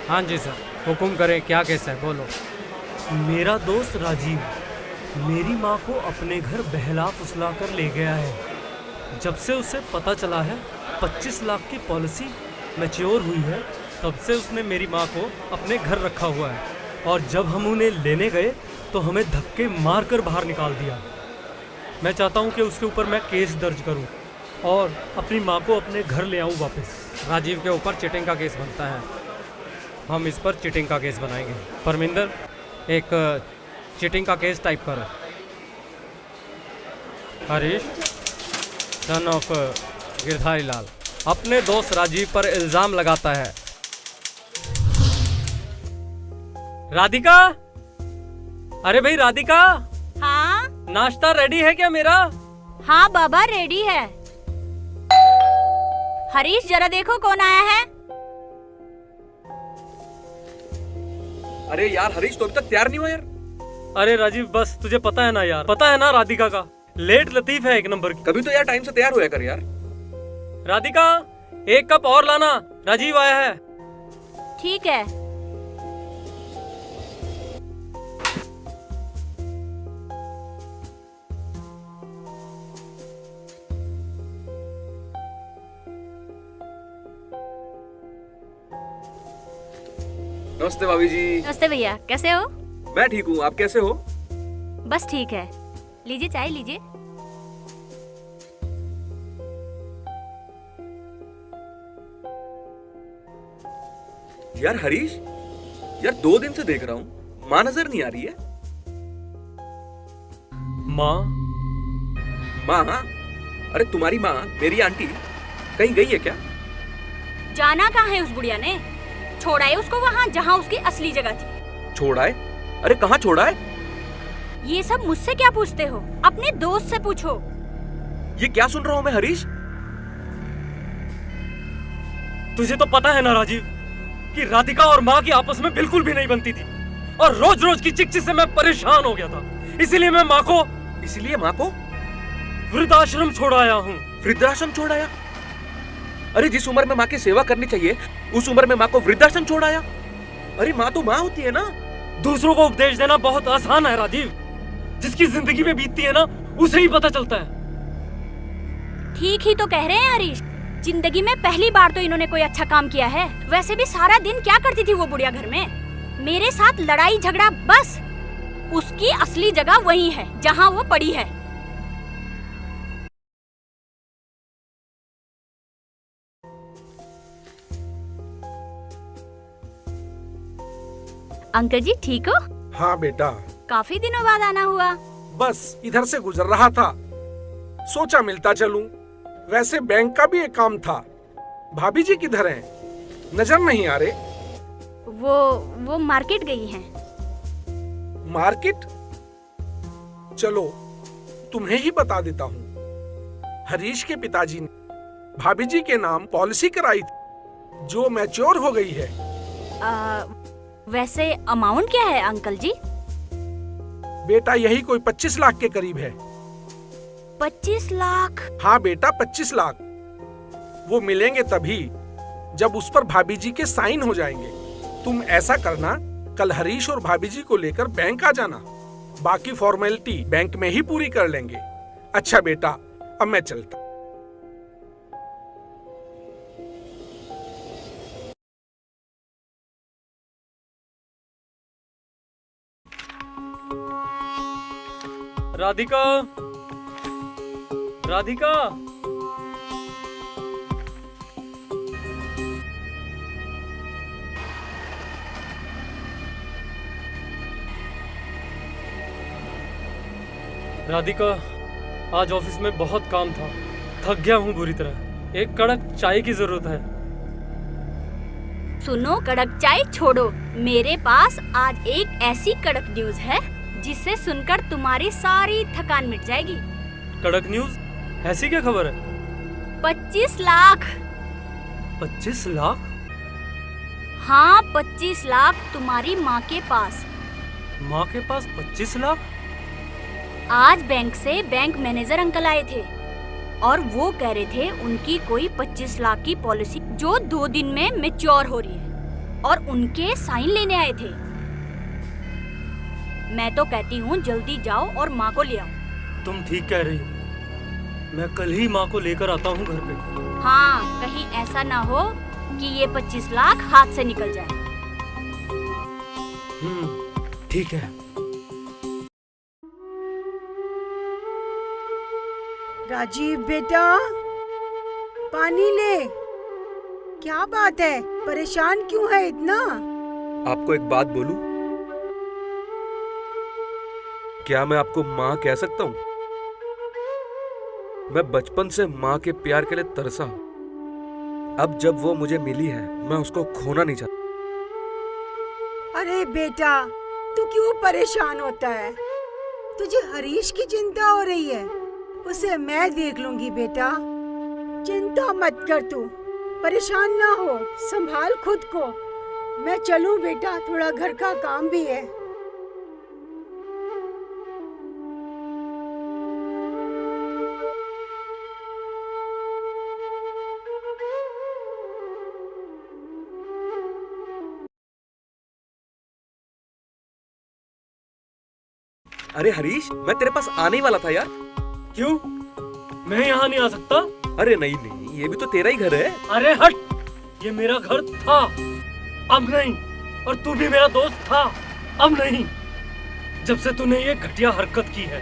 हाँ जी सर, हुकुम करें, क्या केस है, बोलो। मेरा दोस्त राजीव मेरी माँ को अपने घर बहला फुसला कर ले गया है। जब से उसे पता चला है 25 लाख की पॉलिसी मैच्योर हुई है, तब से उसने मेरी माँ को अपने घर रखा हुआ है। और जब हम उन्हें लेने गए तो हमें धक्के मार कर बाहर निकाल दिया। मैं चाहता हूँ कि उसके ऊपर मैं केस दर्ज करूँ और अपनी माँ को अपने घर ले आऊँ वापस। राजीव के ऊपर चीटिंग का केस बनता है, हम इस पर चीटिंग का केस बनाएंगे। परमिंदर, एक चीटिंग का केस टाइप करो। हरीश, सन ऑफ गिरधारी लाल, अपने दोस्त राजीव पर इल्जाम लगाता है। राधिका, अरे भाई राधिका, हाँ नाश्ता रेडी है क्या मेरा? हाँ बाबा रेडी है। हरीश जरा देखो कौन आया है। अरे यार हरीश, तो अभी तक तैयार नहीं हुआ यार। अरे राजीव, बस तुझे पता है ना यार, पता है ना राधिका का लेट लतीफ है एक नंबर की। कभी तो यार टाइम से तैयार होया कर यार। राधिका, एक कप और लाना, राजीव आया है। ठीक है। नमस्ते भाभी जी। नमस्ते भैया, कैसे हो? मैं ठीक हूँ, आप कैसे हो? बस ठीक है, लीजिए चाय लीजिए। यार हरीश, यार 2 दिन से देख रहा हूँ, माँ नजर नहीं आ रही है। माँ? माँ? अरे तुम्हारी माँ, मेरी आंटी कहीं गई है क्या? जाना कहाँ है उस बुढ़िया ने? छोड़ा है उसको वहाँ जहाँ उसकी असली जगह थी। छोड़ा है? अरे कहाँ छोड़ा है? ये सब मुझसे क्या पूछते हो? अपने दोस्त से पूछो। ये क्या सुन रहा हूँ मैं हरीश? तुझे तो पता है ना राजीव कि राधिका और माँ की आपस में बिल्कुल भी नहीं बनती थी और रोज रोज की चिकचिक से मैं परेशान हो गया था। इसीलिए मैं माँ को वृद्धाश्रम छोड़ाया हूँ। वृद्धाश्रम छोड़ाया? अरे जिस उम्र में माँ की सेवा करनी चाहिए उस उम्र में माँ को वृद्धाश्रम छोड़ाया? अरे माँ तो माँ होती है ना। दूसरों को उपदेश देना बहुत आसान है राजीव, जिसकी जिंदगी में बीतती है ना उसे ही पता चलता है। ठीक ही तो कह रहे हैं हरीश, जिंदगी में पहली बार तो इन्होंने कोई अच्छा काम किया है। वैसे भी सारा दिन क्या करती थी वो बुढ़िया घर में? मेरे साथ लड़ाई झगड़ा बस। उसकी असली जगह वही है जहाँ वो पड़ी है। अंकल जी ठीक हो? हाँ बेटा, काफी दिनों बाद आना हुआ। बस इधर से गुजर रहा था, सोचा मिलता चलूं। वैसे बैंक का भी एक काम था। भाभी जी किधर हैं? नजर नहीं आ रहे। वो मार्केट गई हैं। मार्केट? चलो तुम्हें ही बता देता हूँ। हरीश के पिताजी ने भाभी जी के नाम पॉलिसी कराई थी जो मैच्योर हो गई है। वैसे अमाउंट क्या है अंकल जी? बेटा यही कोई 25 लाख के करीब है। 25 लाख? हाँ बेटा 25 लाख। वो मिलेंगे तभी जब उस पर भाभी जी के साइन हो जाएंगे। तुम ऐसा करना, कल हरीश और भाभी जी को लेकर बैंक आ जाना। बाकी फॉर्मेलिटी बैंक में ही पूरी कर लेंगे। अच्छा बेटा, अब मैं चलता। राधिका, राधिका, राधिका, आज ऑफिस में बहुत काम था, थक गया हूँ बुरी तरह। एक कड़क चाय की जरूरत है। सुनो, कड़क चाय छोड़ो, मेरे पास आज एक ऐसी कड़क न्यूज है जिसे सुनकर तुम्हारी सारी थकान मिट जाएगी। कड़क न्यूज? ऐसी क्या खबर है? 25 लाख। 25 लाख? हाँ 25 लाख तुम्हारी माँ के पास। माँ के पास 25 लाख? आज बैंक से बैंक मैनेजर अंकल आए थे और वो कह रहे थे उनकी कोई 25 लाख की पॉलिसी जो 2 दिन में मैच्योर हो रही है। और उनके साइन लेने आए थे। मैं तो कहती हूँ जल्दी जाओ और माँ को ले आओ। तुम ठीक कह रही हो, मैं कल ही माँ को लेकर आता हूँ घर पे। हाँ, कहीं ऐसा ना हो कि ये 25 लाख हाथ से निकल जाए। ठीक है। राजीव बेटा, पानी ले। क्या बात है, परेशान क्यों है इतना? आपको एक बात बोलूं? क्या मैं आपको माँ कह सकता हूँ? मैं बचपन से माँ के प्यार के लिए तरसा हूं। अब जब वो मुझे मिली है, मैं उसको खोना नहीं चाहता। अरे बेटा, तू क्यों परेशान होता है? तुझे हरीश की चिंता हो रही है, उसे मैं देख लूंगी बेटा। चिंता मत कर, तू परेशान ना हो, संभाल खुद को। मैं चलूं बेटा, थोड़ा घर का काम भी है। अरे हरीश, मैं तेरे पास आने ही वाला था यार। क्यों? मैं यहाँ नहीं आ सकता? अरे नहीं नहीं, ये भी तो तेरा ही घर है। अरे हट, ये मेरा घर था, अब नहीं। और तू भी मेरा दोस्त था, अब नहीं। जब से तूने ये घटिया हरकत की है,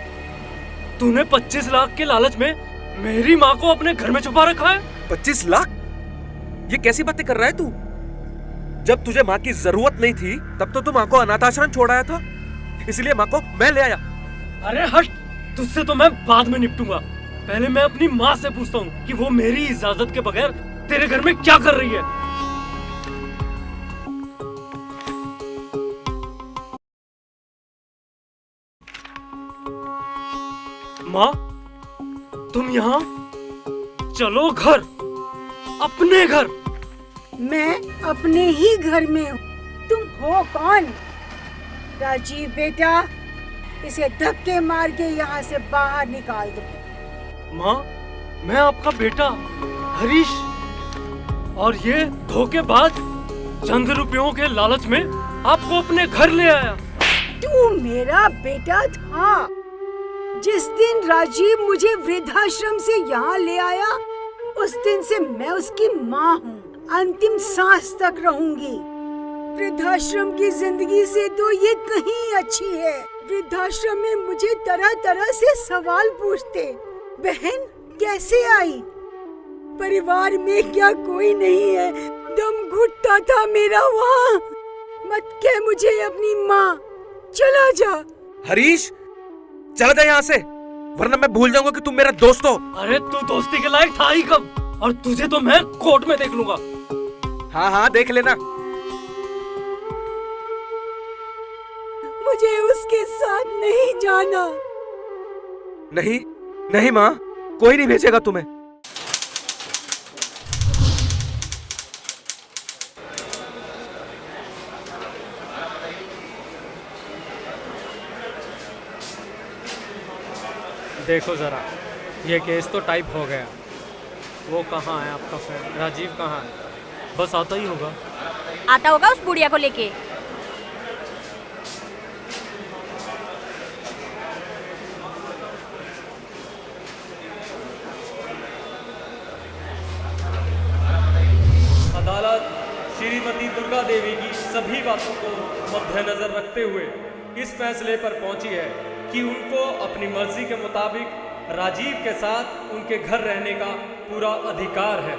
तूने 25 लाख के लालच में मेरी माँ को अपने घर में छुपा रखा है। 25 लाख? ये कैसी बातें कर रहा है तू? जब तुझे माँ की जरूरत नहीं थी, तब तो तू माँ को अनाथ आश्रम छोड़ आया था, इसलिए माँ को मैं ले आया। अरे हट, तुझसे तो मैं बाद में निपटूंगा। पहले मैं अपनी माँ से पूछता हूँ कि वो मेरी इजाजत के बगैर तेरे घर में क्या कर रही है। माँ, तुम यहाँ? चलो घर, अपने घर। मैं अपने ही घर में हूँ। तुम हो कौन? राजीव बेटा, इसे धक्के मार के यहाँ से बाहर निकाल दो। माँ, मैं आपका बेटा हरीश, और ये धोखेबाज चंद रुपयों के लालच में आपको अपने घर ले आया। तू मेरा बेटा था। जिस दिन राजीव मुझे वृद्धाश्रम से यहाँ ले आया, उस दिन से मैं उसकी माँ हूँ। अंतिम सांस तक रहूंगी। वृद्धाश्रम की जिंदगी से तो ये कहीं अच्छी है। वृद्धाश्रम में मुझे तरह तरह से सवाल पूछते, बहन कैसे आई? परिवार में क्या कोई नहीं है? दम घुटता था मेरा वहाँ। मत कह मुझे अपनी माँ, चला जा। हरीश, चला जा यहाँ से, वरना मैं भूल जाऊंगा कि तुम मेरा दोस्त हो। अरे तू दोस्ती के लायक था ही कब? और तुझे तो मैं कोर्ट में देख लूंगा। हाँ हाँ, देख लेना। मुझे उसके साथ नहीं जाना। नहीं नहीं माँ, कोई नहीं भेजेगा तुम्हें। देखो ज़रा, ये केस तो टाइप हो गया। वो कहाँ है आपका फ्रेंड? राजीव कहाँ है? बस आता ही होगा। आता होगा उस बुढ़िया को लेके। अदालत श्रीमती दुर्गा देवी की सभी बातों को मद्देनजर रखते हुए इस फैसले पर पहुंची है कि उनको अपनी मर्जी के मुताबिक राजीव के साथ उनके घर रहने का पूरा अधिकार है।